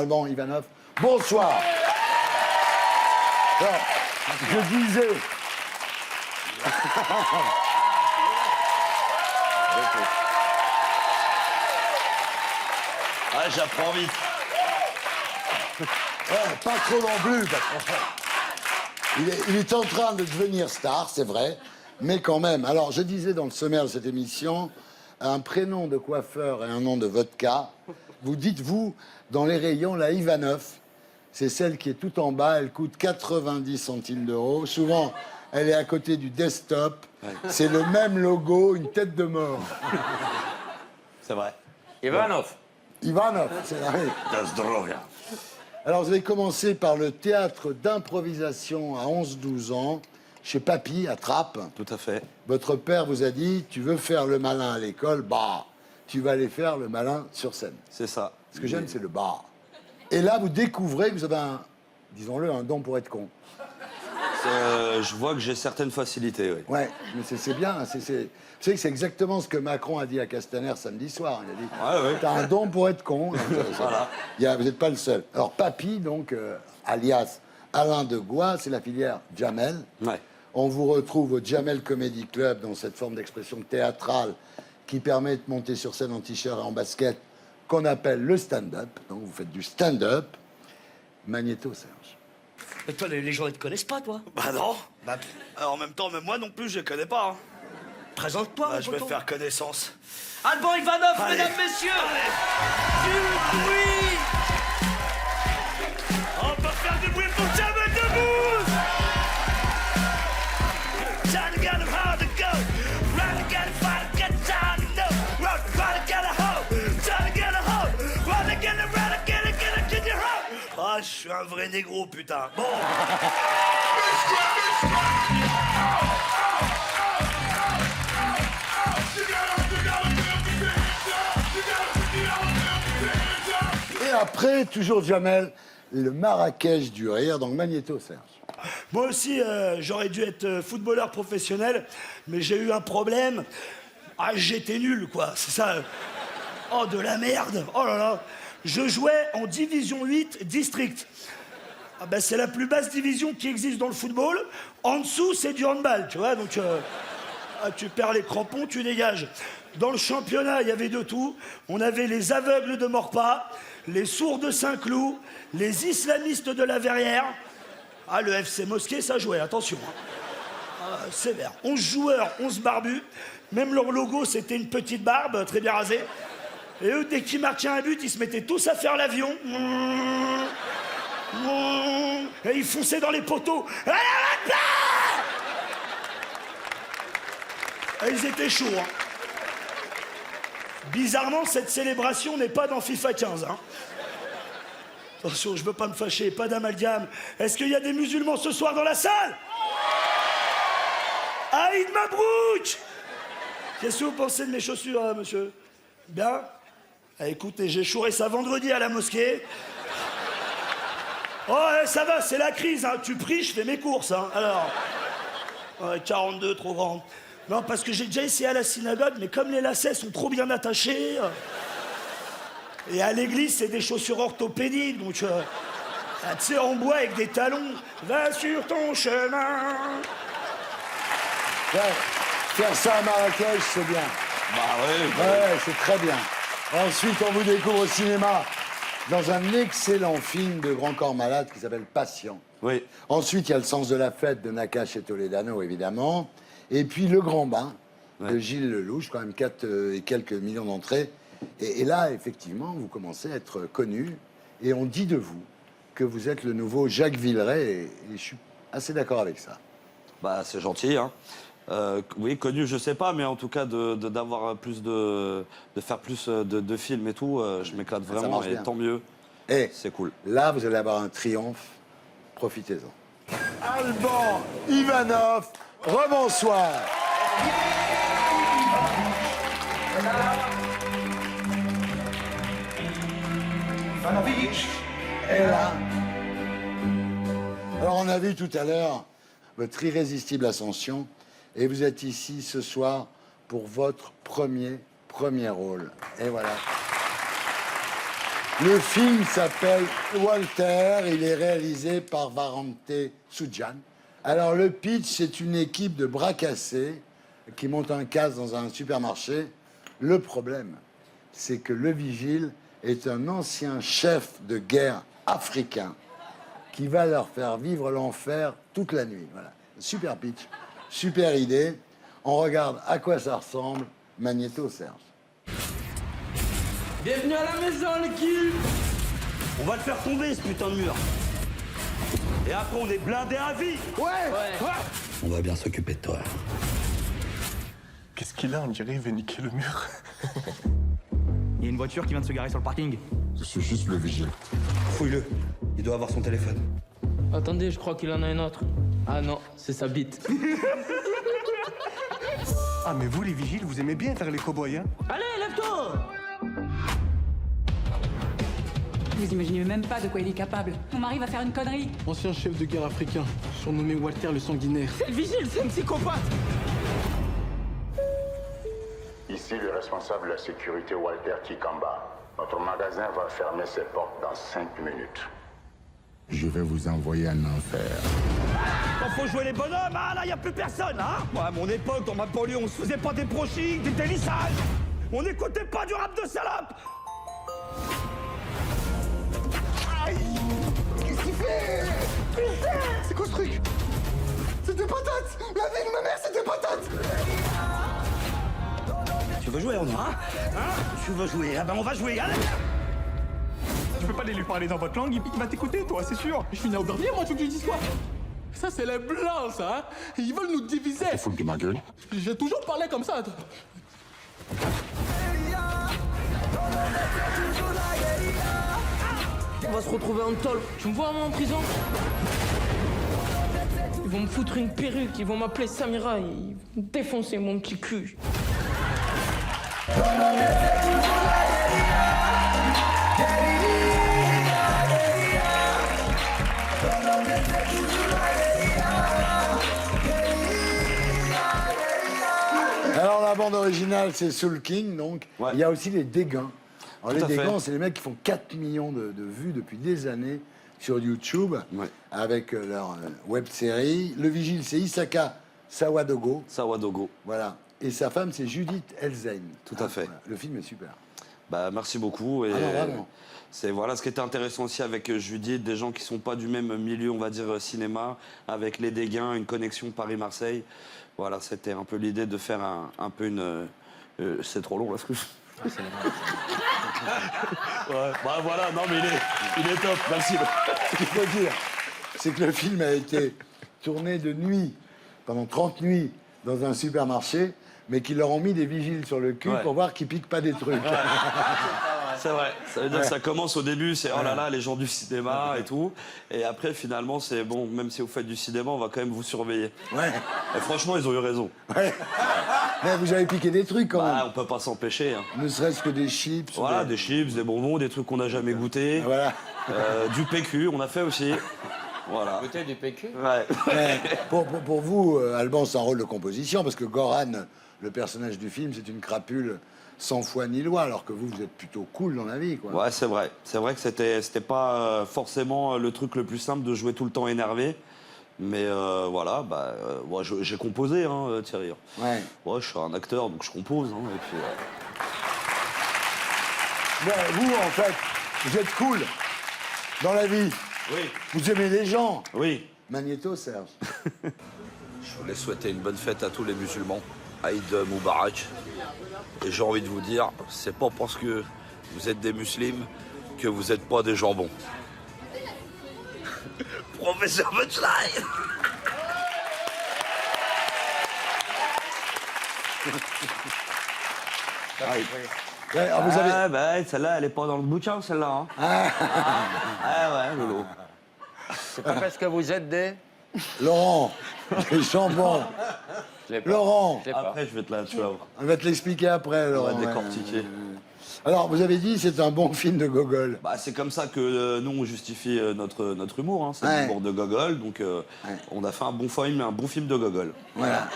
Alban Ivanov. Bonsoir. Alors, je disais... Ah, j'apprends vite. Ouais, pas trop non plus, parce il est en train de devenir star, c'est vrai, mais quand même. Alors, je disais dans le sommaire de cette émission, un prénom de coiffeur et un nom de vodka. Vous dites, vous, dans les rayons, la Ivanov, c'est celle qui est tout en bas, elle coûte 90 centimes d'euros. Souvent, elle est à côté du desktop. Ouais. C'est le même logo, une tête de mort. C'est vrai. Ivanov. Ivanov, c'est la Alors, vous avez commencé par le théâtre d'improvisation à 11-12 ans, chez Papy, à Trappes. Tout à fait. Votre père vous a dit, tu veux faire le malin à l'école, bah, tu vas aller faire le malin sur scène. C'est ça. Ce que j'aime, c'est le bah. Et là, vous découvrez que vous avez un, disons-le, un don pour être con. Je vois que j'ai certaines facilités, oui. Ouais, mais c'est bien. Vous savez que c'est exactement ce que Macron a dit à Castaner samedi soir. Il a dit, t'as un don pour être con. Voilà. Vous n'êtes pas le seul. Alors, Papy, donc, alias Alain de Gois, c'est la filière Jamel. Ouais. On vous retrouve au Jamel Comedy Club dans cette forme d'expression théâtrale qui permet de monter sur scène en t-shirt et en basket qu'on appelle le stand-up. Donc, vous faites du stand-up. Magnéto, Serge. Mais toi, les gens, ils te connaissent pas, toi. Bah non. En même temps, même moi non plus, je connais pas. Hein. Présente-toi, Bah, je vais faire connaissance. Alban Ivanov, Allez. mesdames, messieurs. Du bruit. On peut faire du bruit pour Jamel Debbouze. Trying to get him hard to go. Trying to get him far to get down to know. Trying to get a hoe. Trying to get a hoe. Trying to get a rat to get your hoe. Ah, je suis un vrai négro, putain. Bon. Et après, toujours Jamel, le Marrakech du rire, donc Magnéto, Serge. Moi aussi, j'aurais dû être footballeur professionnel, mais j'ai eu un problème. Ah, j'étais nul, quoi, c'est ça. Oh, de la merde. Oh là là. Je jouais en division 8 district. Ah ben, c'est la plus basse division qui existe dans le football. En dessous, c'est du handball, tu vois, donc tu perds les crampons, tu dégages. Dans le championnat, il y avait de tout. On avait les aveugles de Morpas, les sourds de Saint-Cloud, les islamistes de la Verrière. Ah, le FC Mosquée, ça jouait, attention. Hein. Sévère. 11 joueurs, 11 barbus. Même leur logo, c'était une petite barbe, très bien rasée. Et eux, dès qu'ils marquaient un but, ils se mettaient tous à faire l'avion. Et ils fonçaient dans les poteaux. Et ils étaient chauds. Hein. Bizarrement, cette célébration n'est pas dans FIFA 15. Hein. Attention, je veux pas me fâcher, pas d'amalgame. Est-ce qu'il y a des musulmans ce soir dans la salle? Aïd Mabrouk! Qu'est-ce que vous pensez de mes chaussures, monsieur? Bien? Ah, écoutez, j'ai chouré ça vendredi à la mosquée. Oh, ça va, c'est la crise, hein. Tu pries, je fais mes courses, hein. Alors, 42, trop grand. Non, parce que j'ai déjà essayé à la synagogue, mais comme les lacets sont trop bien attachés... Et à l'église, c'est des chaussures orthopédiques, donc... tu sais, en bois avec des talons. Va sur ton chemin. Ouais, faire ça à Marrakech, c'est bien. Bah ouais. Ouais, c'est très bien. Ensuite, on vous découvre au cinéma dans un excellent film de Grand Corps Malade qui s'appelle Patient. Oui. Ensuite, il y a Le Sens de la Fête de Nakache et Toledano, évidemment. Et puis Le Grand Bain de Gilles Lelouch, quand même 4 et quelques millions d'entrées. Et là, effectivement, vous commencez à être connu. Et on dit de vous que vous êtes le nouveau Jacques Villeray. Et je suis assez d'accord avec ça. Bah, c'est gentil, hein. Oui, connu, je sais pas, mais en tout cas, d'avoir plus de faire plus de films et tout, je m'éclate vraiment, et bien. tant mieux. Et c'est cool. Là, vous allez avoir un triomphe. Profitez-en. Alban Ivanov, rebonsoir. Ivanovic est là. Alors, on a vu tout à l'heure votre irrésistible ascension et vous êtes ici ce soir pour votre premier rôle. Et voilà. Le film s'appelle Walter, il est réalisé par Varante Soudjan. Alors le pitch, c'est une équipe de bras cassés qui monte un casse dans un supermarché. Le problème, c'est que le vigile est un ancien chef de guerre africain qui va leur faire vivre l'enfer toute la nuit. Voilà. Super pitch, super idée. On regarde à quoi ça ressemble. Magnéto Serge. Bienvenue à la maison, l'équipe. On va le faire tomber, ce putain de mur. Et après, on est blindés à vie. On va bien s'occuper de toi. Qu'est-ce qu'il a? On dirait il veut niquer le mur. Il y a une voiture qui vient de se garer sur le parking. Je suis juste le vigile. Fouille-le. Il doit avoir son téléphone. Attendez, je crois qu'il en a une autre. Ah non, c'est sa bite. Ah, mais vous, les vigiles, vous aimez bien faire les cow-boys, hein? Allez, lève-toi! Vous imaginez même pas de quoi il est capable. Mon mari va faire une connerie. Ancien chef de guerre africain, surnommé Walter le sanguinaire. C'est le vigile, c'est un psychopathe! Ici le responsable de la sécurité Walter Kikamba. Notre magasin va fermer ses portes dans 5 minutes. Je vais vous envoyer en enfer. Quand faut jouer les bonhommes, ah là, y a plus personne, hein. Moi, à mon époque, dans ma banlieue, on se faisait pas des brochings, des délissages. On n'écoutait pas du rap de salope. Aïe! Qu'est-ce qu'il fait? Putain! C'est quoi ce truc? C'était patate! La vie de ma mère, c'était patate! Tu veux jouer, on y va, hein? Tu veux jouer? Ah ben on va jouer, allez. Tu peux pas aller lui parler dans votre langue, il va t'écouter, toi, c'est sûr. Je suis né à Aubervilliers, moi, tu veux que je dise quoi? Ça, c'est les blancs, ça, hein? Ils veulent nous diviser. Fous de ma gueule. J'ai toujours parlé comme ça. On va se retrouver en tôle. Tu me vois, moi, en prison? Ils vont me foutre une perruque, ils vont m'appeler Samira, ils vont défoncer mon petit cul. Alors la bande originale, c'est Soul King, donc. Ouais. Il y a aussi les Dégains. Alors Tout les à fait. Dégains, c'est les mecs qui font 4 millions de vues depuis des années sur YouTube, Ouais. avec leur web-série. Le vigile, c'est Isaka Sawadogo, Sawadogo. voilà. Et sa femme, c'est Judith Elzein. Tout à fait. Voilà. Le film est super. Bah, merci beaucoup. Et Ah non, vraiment. c'est voilà ce qui était intéressant aussi avec Judith, des gens qui sont pas du même milieu, on va dire cinéma, avec les Dégains, une connexion Paris-Marseille. Voilà, c'était un peu l'idée de faire un peu une. C'est trop long là ce que je. Ouais, bah voilà, non mais il est top, merci. Ce qu'il faut dire, c'est que le film a été tourné de nuit, pendant 30 nuits, dans un supermarché, mais qu'ils leur ont mis des vigiles sur le cul Ouais. pour voir qu'ils piquent pas des trucs. C'est vrai. Ça veut dire que ça commence au début, c'est oh là là, les gens du cinéma et tout. Et après, finalement, c'est bon, même si vous faites du cinéma, on va quand même vous surveiller. Ouais. Et franchement, ils ont eu raison. Ouais. Mais vous avez piqué des trucs quand Bah, même. on peut pas s'empêcher. Hein. Ne serait-ce que des chips. ou Voilà, des chips, des bonbons, des trucs qu'on n'a jamais goûté. Voilà. Du PQ, on a fait aussi. Voilà. Goûter du PQ? Ouais. Mais pour vous, Alban, c'est un rôle de composition, parce que Goran, le personnage du film, c'est une crapule sans foi ni loi, alors que vous, vous êtes plutôt cool dans la vie, quoi. Ouais, c'est vrai. C'est vrai que c'était pas forcément le truc le plus simple de jouer tout le temps énervé. Mais voilà, bah, moi, j'ai composé, hein, Thierry. Ouais. Ouais, je suis un acteur, donc je compose. Hein, et puis, Ouais, vous, en fait, vous êtes cool dans la vie. Oui. Vous aimez les gens. Oui. Magnéto, Serge. Je voulais souhaiter une bonne fête à tous les musulmans. Aïd Moubarak. Et j'ai envie de vous dire, c'est pas parce que vous êtes des musulmans que vous n'êtes pas des jambons. Professeur Punchline. Ouais, alors vous avez... Ah, bah, celle-là, elle est pas dans le bouquin, celle-là. Hein. Ah ouais, Lolo. C'est pas parce que vous êtes des... Laurent, les jambons. Laurent, Après, je vais te la, tu vas voir. on va te l'expliquer après, On Laurent. va décortiquer. Alors, vous avez dit c'est un bon film de Gogol. Bah, c'est comme ça que nous, on justifie notre humour. Hein. C'est Ouais. l'humour de Gogol. Donc, on a fait un bon film de Gogol. Voilà.